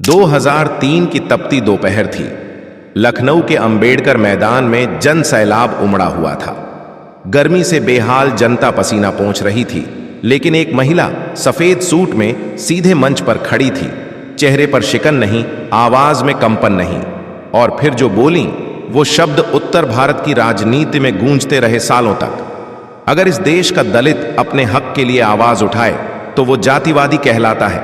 2003 की तपती दोपहर थी। लखनऊ के अंबेडकर मैदान में जन सैलाब उमड़ा हुआ था। गर्मी से बेहाल जनता पसीना पोंछ रही थी, लेकिन एक महिला सफेद सूट में सीधे मंच पर खड़ी थी। चेहरे पर शिकन नहीं, आवाज में कंपन नहीं, और फिर जो बोली वो शब्द उत्तर भारत की राजनीति में गूंजते रहे सालों तक। अगर इस देश का दलित अपने हक के लिए आवाज उठाए तो वो जातिवादी कहलाता है,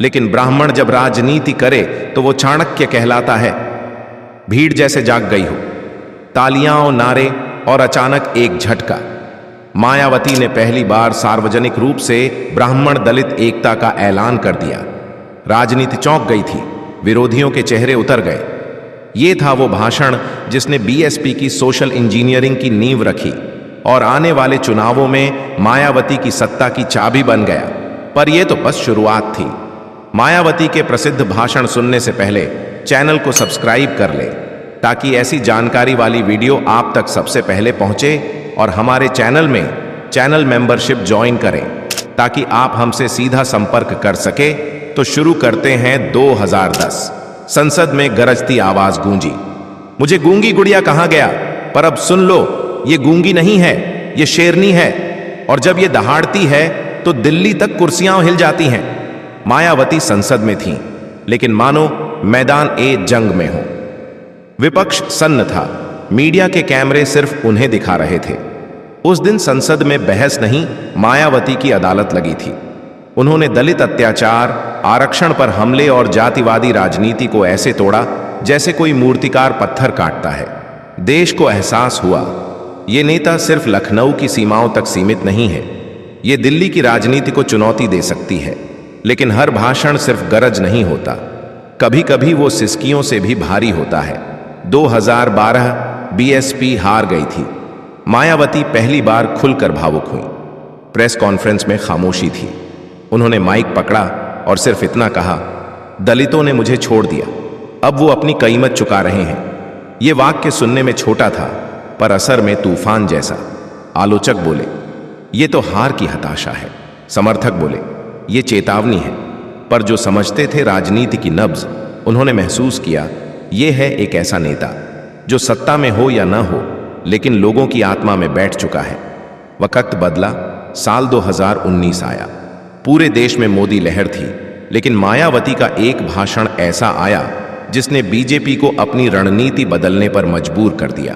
लेकिन ब्राह्मण जब राजनीति करे तो वो चाणक्य कहलाता है। भीड़ जैसे जाग गई हो, तालियां और नारे, और अचानक एक झटका। मायावती ने पहली बार सार्वजनिक रूप से ब्राह्मण दलित एकता का ऐलान कर दिया। राजनीति चौंक गई थी, विरोधियों के चेहरे उतर गए। ये था वो भाषण जिसने बीएसपी की सोशल इंजीनियरिंग की नींव रखी और आने वाले चुनावों में मायावती की सत्ता की चाबी बन गया। पर यह तो बस शुरुआत थी। मायावती के प्रसिद्ध भाषण सुनने से पहले चैनल को सब्सक्राइब कर ले, ताकि ऐसी जानकारी वाली वीडियो आप तक सबसे पहले पहुंचे, और हमारे चैनल में चैनल मेंबरशिप ज्वाइन करें ताकि आप हमसे सीधा संपर्क कर सके। तो शुरू करते हैं। 2010 संसद में गरजती आवाज गूंजी, मुझे गूंगी गुड़िया कहां गया, पर अब सुन लो, ये गूंगी नहीं है, ये शेरनी है, और जब ये दहाड़ती है तो दिल्ली तक कुर्सियां हिल जाती हैं। मायावती संसद में थीं, लेकिन मानो मैदान ए जंग में हो। विपक्ष सन्न था, मीडिया के कैमरे सिर्फ उन्हें दिखा रहे थे। उस दिन संसद में बहस नहीं, मायावती की अदालत लगी थी। उन्होंने दलित अत्याचार, आरक्षण पर हमले और जातिवादी राजनीति को ऐसे तोड़ा जैसे कोई मूर्तिकार पत्थर काटता है। देश को एहसास हुआ, ये नेता सिर्फ लखनऊ की सीमाओं तक सीमित नहीं है, ये दिल्ली की राजनीति को चुनौती दे सकती है। लेकिन हर भाषण सिर्फ गरज नहीं होता, कभी कभी वो सिसकियों से भी भारी होता है। 2012 बीएसपी हार गई थी। मायावती पहली बार खुलकर भावुक हुई। प्रेस कॉन्फ्रेंस में खामोशी थी। उन्होंने माइक पकड़ा और सिर्फ इतना कहा, दलितों ने मुझे छोड़ दिया, अब वो अपनी कीमत चुका रहे हैं। ये वाक्य सुनने में छोटा था, पर असर में तूफान जैसा। आलोचक बोले, ये तो हार की हताशा है। समर्थक बोले, ये चेतावनी है। पर जो समझते थे राजनीति की नब्ज, उन्होंने महसूस किया, ये है एक ऐसा नेता जो सत्ता में हो या ना हो, लेकिन लोगों की आत्मा में बैठ चुका है। वक्त बदला, साल 2019 आया। पूरे देश में मोदी लहर थी, लेकिन मायावती का एक भाषण ऐसा आया जिसने बीजेपी को अपनी रणनीति बदलने पर मजबूर कर दिया।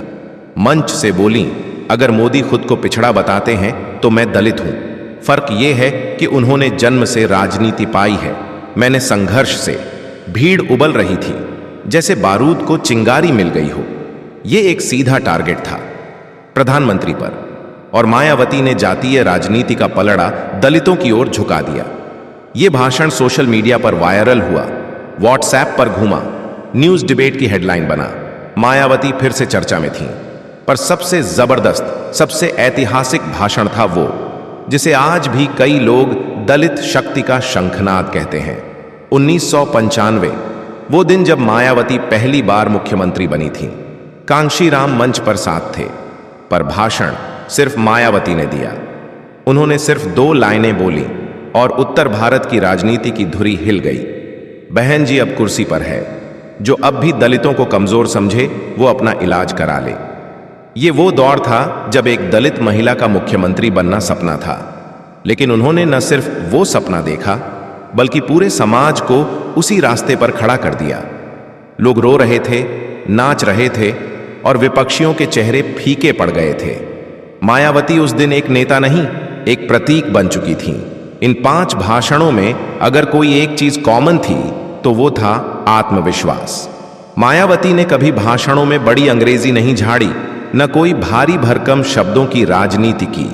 मंच से बोली, अगर मोदी खुद को पिछड़ा बताते हैं तो मैं दलित हूं। फर्क यह है कि उन्होंने जन्म से राजनीति पाई है, मैंने संघर्ष से। भीड़ उबल रही थी, जैसे बारूद को चिंगारी मिल गई हो। यह एक सीधा टारगेट था, प्रधानमंत्री पर, और मायावती ने जातीय राजनीति का पलड़ा दलितों की ओर झुका दिया। यह भाषण सोशल मीडिया पर वायरल हुआ, व्हाट्सएप पर घूमा, न्यूज डिबेट की हेडलाइन बना। मायावती फिर से चर्चा में थीं, पर सबसे जबरदस्त, सबसे ऐतिहासिक भाषण था वो जिसे आज भी कई लोग दलित शक्ति का शंखनाद कहते हैं। 1995, वो दिन जब मायावती पहली बार मुख्यमंत्री बनी थी। कांशीराम मंच पर साथ थे, पर भाषण सिर्फ मायावती ने दिया। उन्होंने सिर्फ 2 लाइनें बोली और उत्तर भारत की राजनीति की धुरी हिल गई। बहन जी अब कुर्सी पर है, जो अब भी दलितों को कमजोर समझे वो अपना इलाज करा ले। ये वो दौर था जब एक दलित महिला का मुख्यमंत्री बनना सपना था, लेकिन उन्होंने न सिर्फ वो सपना देखा, बल्कि पूरे समाज को उसी रास्ते पर खड़ा कर दिया। लोग रो रहे थे, नाच रहे थे, और विपक्षियों के चेहरे फीके पड़ गए थे। मायावती उस दिन एक नेता नहीं, एक प्रतीक बन चुकी थीं। इन 5 भाषणों में अगर कोई एक चीज कॉमन थी तो वो था आत्मविश्वास। मायावती ने कभी भाषणों में बड़ी अंग्रेजी नहीं झाड़ी, न कोई भारी भरकम शब्दों की राजनीति की।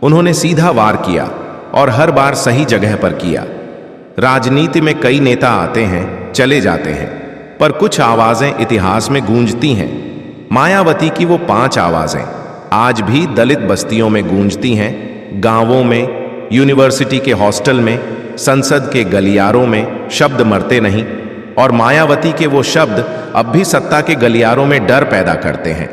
उन्होंने सीधा वार किया, और हर बार सही जगह पर किया। राजनीति में कई नेता आते हैं, चले जाते हैं, पर कुछ आवाजें इतिहास में गूंजती हैं। मायावती की वो 5 आवाजें आज भी दलित बस्तियों में गूंजती हैं, गांवों में, यूनिवर्सिटी के हॉस्टल में, संसद के गलियारों में। शब्द मरते नहीं, और मायावती के वो शब्द अब भी सत्ता के गलियारों में डर पैदा करते हैं।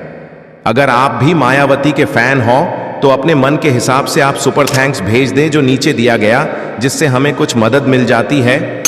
अगर आप भी मायावती के फैन हो तो अपने मन के हिसाब से आप सुपर थैंक्स भेज दें, जो नीचे दिया गया, जिससे हमें कुछ मदद मिल जाती है।